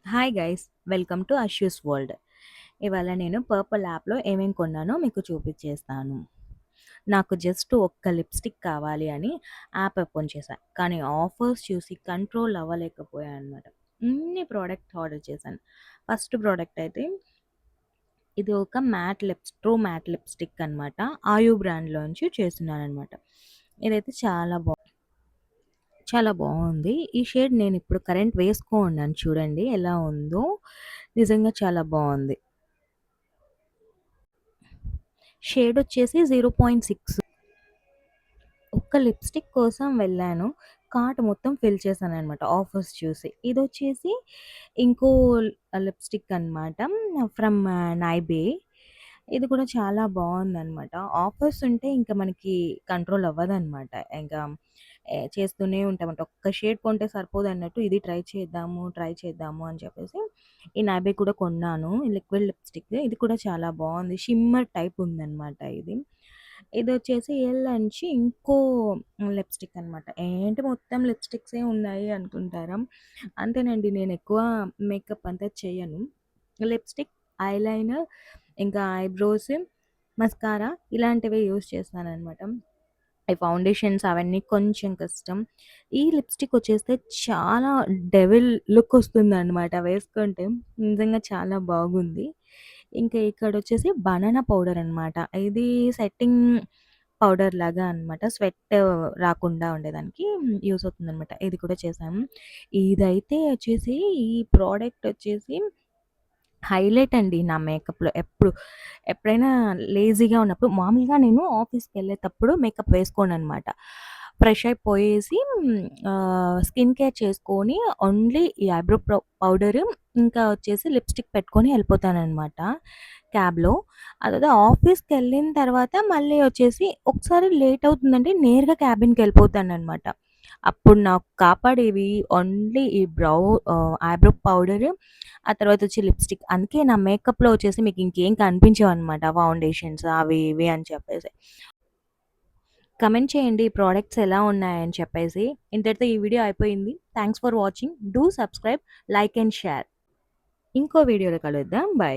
Hi guys, welcome to Ashu's world. ఇవాళ నేను purple యాప్లో ఏమేమి కొన్నానో మీకు చూపించేస్తాను. నాకు జస్ట్ ఒక్క లిప్స్టిక్ కావాలి అని యాప్ ఓపెన్ చేశాను, కానీ ఆఫర్స్ చూసి కంట్రోల్ అవ్వలేకపోయాను అనమాట. ఇన్ని ప్రోడక్ట్ ఆర్డర్ చేశాను. ఫస్ట్ ప్రోడక్ట్ అయితే ఇది ఒక ట్రూ మ్యాట్ లిప్స్టిక్ అనమాట. ఆయు బ్రాండ్లోంచి చేస్తున్నాను అనమాట. ఇదైతే చాలా బాగుంది. ఈ షేడ్ నేను ఇప్పుడు కరెంట్ వేసుకోన్నాను, చూడండి ఎలా ఉందో. నిజంగా చాలా బాగుంది. షేడ్ వచ్చేసి 0.6. ఒక్క లిప్స్టిక్ కోసం వెళ్ళాను, కార్ట్ మొత్తం ఫిల్ చేశాను అనమాట ఆఫర్స్ చూసి. ఇది వచ్చేసి ఇంకో లిప్స్టిక్ అనమాట, ఫ్రమ్ నైబే. ఇది కూడా చాలా బాగుందన్నమాట. ఆఫర్స్ ఉంటే ఇంకా మనకి కంట్రోల్ అవ్వదన్నమాట. ఇంకా చేస్తూనే ఉంటామంట. ఒక్క షేడ్ కొంటే సరిపోదన్నట్టు ఇది ట్రై చేద్దాము అని చెప్పేసి ఈ నైబే కూడా కొన్నాను. లిక్విడ్ లిప్స్టిక్ ఇది కూడా చాలా బాగుంది. షిమ్మర్ టైప్ ఉందన్నమాట ఇది. ఇదొచ్చేసి ఎల్ నుంచి ఇంకో లిప్స్టిక్ అనమాట. ఏంటి మొత్తం లిప్స్టిక్సే ఉన్నాయి అనుకుంటారా? అంతేనండి, నేను ఎక్కువ మేకప్ అంతా చేయను. లిప్స్టిక్, ఐలైనర్, ఇంకా ఐబ్రోస్, మస్కారా ఇలాంటివి యూజ్ చేస్తాననమాట. ఈ ఫౌండేషన్స్ అవన్నీ కొంచెం కష్టం. ఈ లిప్స్టిక్ వచ్చేస్తే చాలా డెవిల్ లుక్ వస్తుందనమాట వేసుకుంటే. నిజంగా చాలా బాగుంది. ఇంకా ఇక్కడొచ్చేసి బనానా పౌడర్ అనమాట. ఇది సెట్టింగ్ పౌడర్ లాగా అనమాట. స్వెట్ రాకుండా ఉండేదానికి యూజ్ అవుతుందనమాట. ఇది కూడా చేశాము. ఇదైతే వచ్చేసి ఈ ప్రోడక్ట్ వచ్చేసి హైలైట్ అండి నా మేకప్‌లో. ఎప్పుడైనా లేజీగా ఉన్నప్పుడు మామూలుగా నేను ఆఫీస్‌కెళ్ళేటప్పుడు మేకప్ వేసుకోననమాట. ఫ్రెష్ అయిపోయేసి స్కిన్ కేర్ చేసుకొని ఓన్లీ ఈ ఐబ్రో పౌడరు, ఇంకా వచ్చేసి లిప్‌స్టిక్ పెట్టుకొని ఎళ్ళిపోతాననమాట క్యాబ్‌లో. అదదే ఆఫీస్‌కెళ్ళిన తర్వాత మళ్ళీ వచ్చేసి ఒకసారి లేట్ అవుతుందంటే నేరుగా క్యాబిన్‌కెళ్ళిపోతాననమాట. అప్పుడు నాకు కాపాడేవి ఓన్లీ ఈ ఐబ్రో పౌడరు, ఆ తర్వాత వచ్చి లిప్‌స్టిక్. అందుకే నా మేకప్‌లో వచ్చేసి మీకు ఇంకేం కనిపించవనమాట. ఫౌండేషన్స్ అవి ఇవి అని చెప్పేసి. కమెంట్ చేయండి ఈ ప్రొడక్ట్స్ ఎలా ఉన్నాయని చెప్పేసి. ఇంతటితో ఈ వీడియో అయిపోయింది. Thanks for watching. Do subscribe, like and share. ఇంకో వీడియోలో కలుద్దాం. బై.